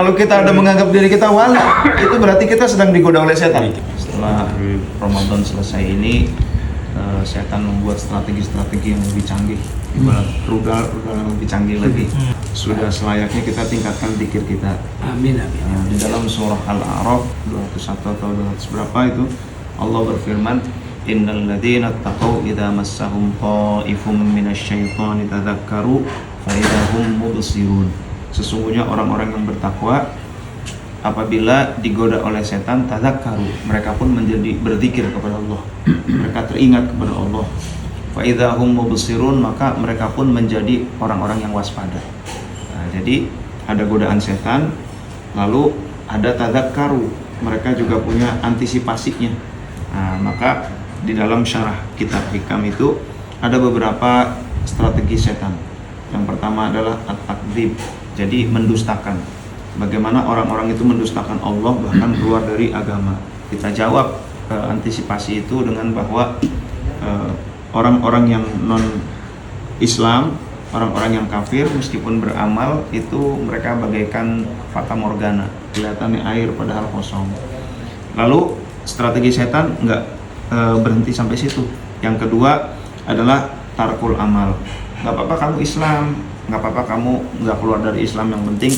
Kalau kita ada menganggap diri kita wali, itu berarti kita sedang digoda oleh setan. Setelah Ramadan selesai ini, setan membuat strategi-strategi yang lebih canggih, ibarat rudal yang lebih canggih lagi. Sudah selayaknya kita tingkatkan zikir kita. Amin, amin. Di dalam surah Al-A'raf 201 atau 200 berapa itu, Allah berfirman, innal ladzina taqaw idza massahum ta'ifum minasyaitani tadzakkaru fa idahum mubsirun. Sesungguhnya orang-orang yang bertakwa apabila digoda oleh setan tadzakkaru, mereka pun menjadi berzikir kepada Allah. Mereka teringat kepada Allah. Fa idahum mubsirun, maka mereka pun menjadi orang-orang yang waspada. Nah, jadi ada godaan setan, lalu ada tadzakkaru, mereka juga punya antisipasinya. Nah, maka di dalam syarah kitab Hikam itu ada beberapa strategi setan. Yang pertama adalah at-takdzib, jadi mendustakan. Bagaimana orang-orang itu mendustakan Allah, bahkan keluar dari agama. Kita jawab antisipasi itu dengan bahwa orang-orang yang non-Islam, orang-orang yang kafir meskipun beramal itu mereka bagaikan fata morgana, kelihatannya air padahal kosong. Lalu strategi setan nggak berhenti sampai situ. Yang kedua adalah tarkul amal. Nggak apa-apa kamu Islam, nggak apa-apa kamu nggak keluar dari Islam, yang penting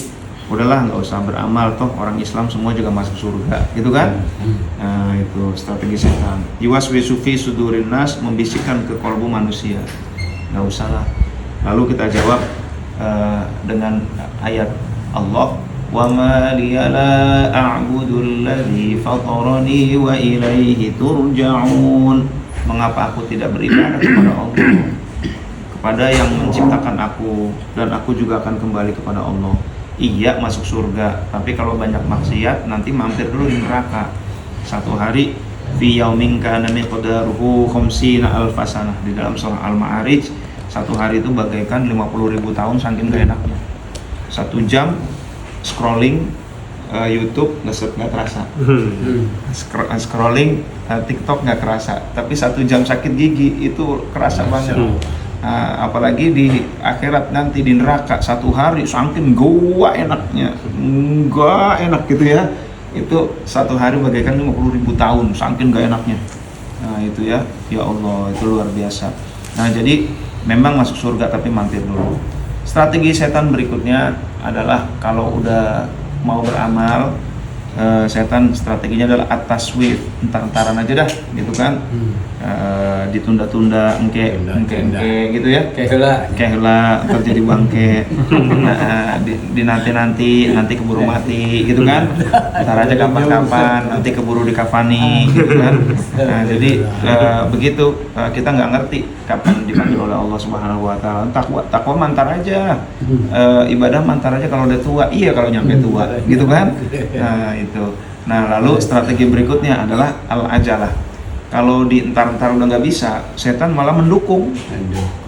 udahlah nggak usah beramal, toh orang Islam semua juga masuk surga, gitu kan? Nah, itu strategi setan. Yuwaswisu fi sudurin nas, membisikkan ke kalbu manusia. Nggak usah lah. Lalu kita jawab dengan ayat Allah, wa ma liya la a'budu alladhi fatarani wa ilaihi turja'un. Mengapa aku tidak beribadah kepada Allah, kepada yang menciptakan aku, dan aku juga akan kembali kepada Allah. Iya, masuk surga, tapi kalau banyak maksiat nanti mampir dulu di neraka. Satu hari fi yaumin kana miqdaruhu 50 alfasanah, di dalam surah Al-Ma'arij, satu hari itu bagaikan 50.000 tahun saking gak enaknya. 1 jam scrolling YouTube nggak terasa, scrolling TikTok nggak kerasa, tapi 1 jam sakit gigi itu kerasa banget. Apalagi di akhirat nanti di neraka, 1 hari saking gua enaknya, enggak enak gitu ya, itu 1 hari bagaikan 50.000 tahun saking gak enaknya. Nah itu ya Allah, itu luar biasa. Nah jadi memang masuk surga tapi mampir dulu. Strategi setan berikutnya adalah kalau udah mau beramal, setan strateginya adalah at-taswif, entar-entaran aja dah gitu kan. Ditunda-tunda, engke gitu ya, kehela ntar jadi bangke. Nanti keburu mati gitu kan, ntar aja kapan-kapan, nanti keburu dikafani gitu kan. Nah jadi begitu, kita nggak ngerti kapan dipanggil oleh Allah Subhanahu Wa Taala. Takwa mantar aja, ibadah mantar aja kalau udah tua, iya kalau nyampe tua gitu kan. Nah itu. Nah lalu strategi berikutnya adalah al-ajalah. Kalau di entar-entar udah nggak bisa, setan malah mendukung,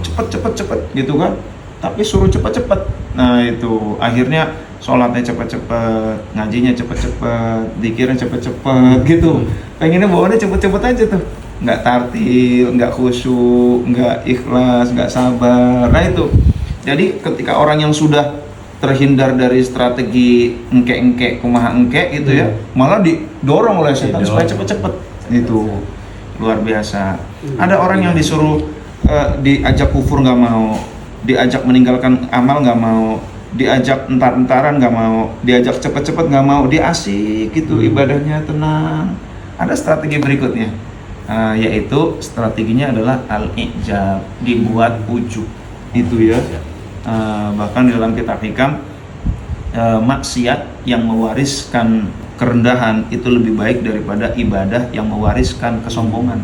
cepet gitu kan, tapi suruh cepet-cepet. Nah itu akhirnya sholatnya cepet-cepet, ngajinya cepet-cepet, dzikirnya cepet-cepet gitu. Pengennya bawaannya cepet-cepet aja tuh, nggak tartil, nggak khusyuk, nggak ikhlas, nggak sabar. Nah itu, jadi ketika orang yang sudah terhindar dari strategi engke-engke, kumaha engke gitu ya, malah didorong oleh setan supaya cepet-cepet. Itu luar biasa. Ada orang yang disuruh diajak kufur nggak mau, diajak meninggalkan amal nggak mau, diajak entar-entaran nggak mau, diajak cepet-cepet nggak mau, dia asik gitu ibadahnya tenang. Ada strategi berikutnya, yaitu strateginya adalah al-ijab, dibuat ujub itu ya. Bahkan di dalam kitab Hikam, maksiat yang mewariskan kerendahan itu lebih baik daripada ibadah yang mewariskan kesombongan.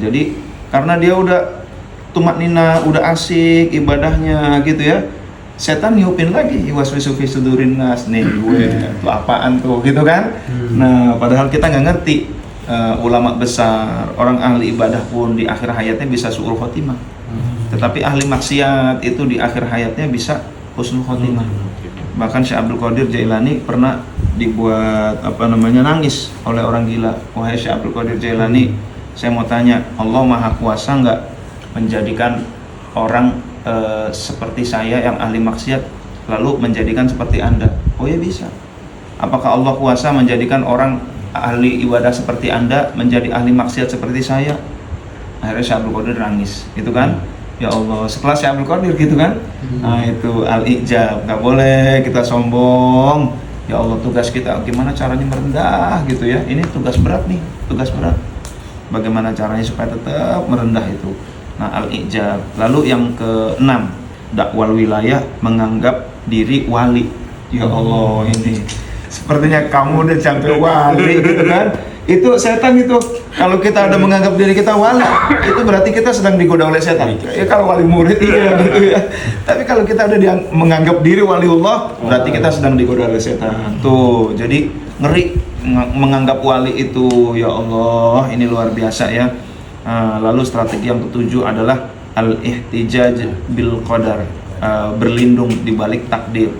Jadi karena dia udah tumaknina, udah asik ibadahnya gitu ya, setan niupin lagi waswisu fi sudurin nas, nih gue itu apaan tuh gitu kan. Nah padahal kita nggak ngerti, ulama besar, orang ahli ibadah pun di akhir hayatnya bisa su'ul khotimah, tetapi ahli maksiat itu di akhir hayatnya bisa husnul khotimah. Bahkan Syekh Abdul Qadir Jailani pernah dibuat nangis oleh orang gila. Wahai Syekh Abdul Qadir Jailani, saya mau tanya, Allah Maha Kuasa nggak menjadikan orang seperti saya yang ahli maksiat lalu menjadikan seperti Anda. Oh ya bisa. Apakah Allah kuasa menjadikan orang ahli ibadah seperti Anda menjadi ahli maksiat seperti saya? Akhirnya Syekh Abdul Qadir nangis, itu kan? Ya Allah, sekelas Syekh Abdul Qadir gitu kan? Nah itu al-ijab, nggak boleh kita sombong. Ya Allah, tugas kita gimana caranya merendah gitu ya? Ini tugas berat nih, tugas berat. Bagaimana caranya supaya tetap merendah itu? Nah al-ijab. Lalu yang keenam, dakwal wilayah, menganggap diri wali. Ya Allah, ini sepertinya kamu udah sampai wali gitu kan? Itu setan itu. Kalau kita ada menganggap diri kita wali, itu berarti kita sedang digoda oleh setan. Ya kalau wali murid iya gitu ya. Tapi kalau kita udah menganggap diri waliullah, berarti kita sedang digoda oleh setan. Tuh, jadi ngeri menganggap wali itu. Ya Allah, ini luar biasa ya. Lalu strategi yang ketujuh adalah al-ihtijaj bil qadar, berlindung di balik takdir.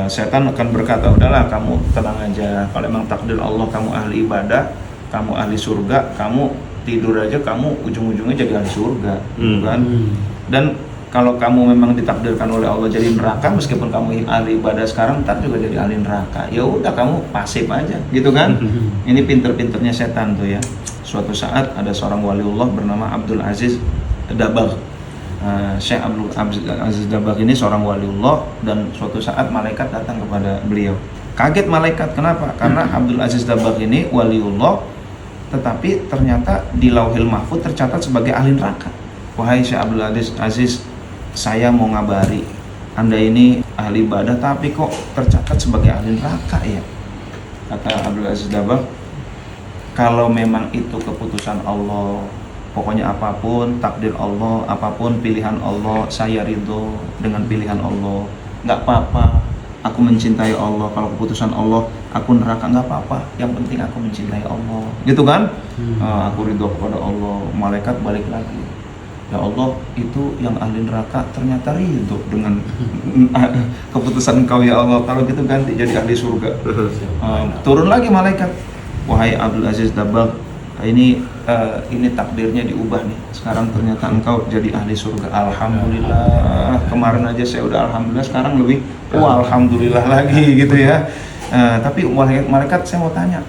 Setan akan berkata, udahlah kamu tenang aja, kalau memang takdir Allah kamu ahli ibadah, kamu ahli surga, kamu tidur aja, kamu ujung-ujungnya jadi ahli surga, kan? Dan kalau kamu memang ditakdirkan oleh Allah jadi neraka, meskipun kamu ahli ibadah sekarang, ntar juga jadi ahli neraka. Ya udah kamu pasif aja, gitu kan? Ini pinter-pinternya setan tuh ya. Suatu saat ada seorang waliullah bernama Abdul Aziz Dabagh. Syekh Abdul Aziz Dabagh ini seorang waliullah, dan suatu saat malaikat datang kepada beliau. Kaget malaikat, kenapa? Karena Abdul Aziz Dabagh ini waliullah, tetapi ternyata di Lauhil Mahfuz tercatat sebagai ahli neraka. Wahai Syekh Abdul Aziz, saya mau ngabari, Anda ini ahli ibadah tapi kok tercatat sebagai ahli neraka ya? Kata Abdul Aziz Dabagh, kalau memang itu keputusan Allah, pokoknya apapun takdir Allah, apapun pilihan Allah, saya ridho dengan pilihan Allah. Nggak apa-apa, aku mencintai Allah. Kalau keputusan Allah, aku neraka, nggak apa-apa. Yang penting aku mencintai Allah, gitu kan? Aku ridho kepada Allah. Malaikat balik lagi, ya Allah, itu yang ahli neraka ternyata ridho dengan keputusan Engkau ya Allah. Kalau gitu ganti jadi ahli surga. Turun lagi malaikat, wahai Abdul Aziz Dabagh, ini takdirnya diubah nih. Sekarang ternyata engkau jadi ahli surga. Alhamdulillah. Kemarin aja saya udah alhamdulillah, sekarang lebih alhamdulillah lagi gitu ya. Tapi malaikat, saya mau tanya,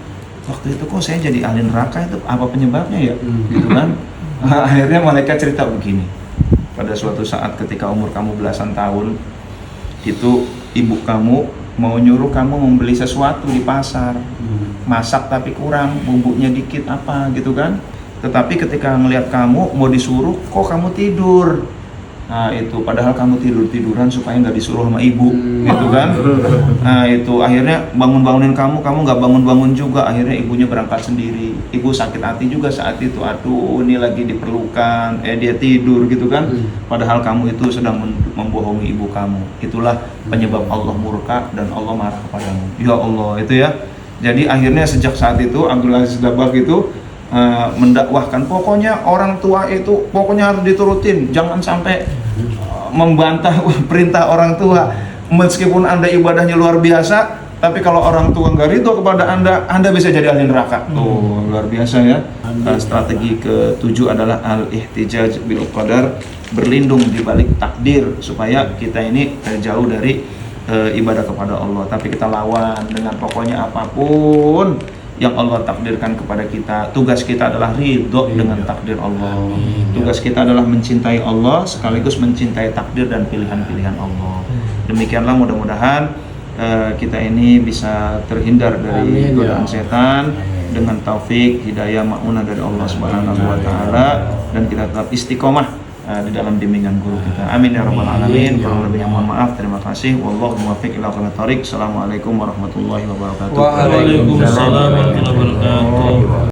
waktu itu kok saya jadi ahli neraka, itu apa penyebabnya ya? Gitu kan? Akhirnya malaikat cerita begini. Pada suatu saat ketika umur kamu belasan tahun, itu ibu kamu mau nyuruh kamu membeli sesuatu di pasar, masak tapi kurang, bumbunya dikit apa gitu kan. Tetapi ketika ngelihat kamu mau disuruh, kok kamu tidur. Nah itu, padahal kamu tiduran supaya nggak disuruh sama ibu, gitu kan. Nah itu akhirnya bangunin kamu nggak bangun juga. Akhirnya ibunya berangkat sendiri. Ibu sakit hati juga saat itu. Aduh, ini lagi diperlukan, dia tidur gitu kan. Padahal kamu itu sedang membohongi ibu kamu. Itulah penyebab Allah murka dan Allah marah kepadamu. Ya Allah, itu ya. Jadi akhirnya sejak saat itu Abdul Aziz Dabagh itu mendakwahkan, pokoknya orang tua itu pokoknya harus diturutin, jangan sampai membantah perintah orang tua. Meskipun Anda ibadahnya luar biasa, tapi kalau orang tua nggak ridho kepada Anda bisa jadi ahli neraka. Tuh, luar biasa ya. Strategi ketujuh adalah al-ihtijaj bil qadar, berlindung di balik takdir, supaya kita ini jauh dari ibadah kepada Allah, tapi kita lawan dengan pokoknya apapun yang Allah takdirkan kepada kita. Tugas kita adalah ridho dengan takdir Allah. Tugas kita adalah mencintai Allah sekaligus mencintai takdir dan pilihan-pilihan Allah. Demikianlah, mudah-mudahan kita ini bisa terhindar dari godaan setan dengan taufik, hidayah, ma'unah dari Allah Subhanahu wa taala, dan kita tetap istiqomah di dalam bimbingan guru kita. Amin ya rabbal alamin. Kurang lebihnya mohon maaf. Terima kasih. Wallahu muwaffiq ila aqwamit thoriq. Assalamualaikum warahmatullahi wabarakatuh. Waalaikumsalam warahmatullahi wabarakatuh.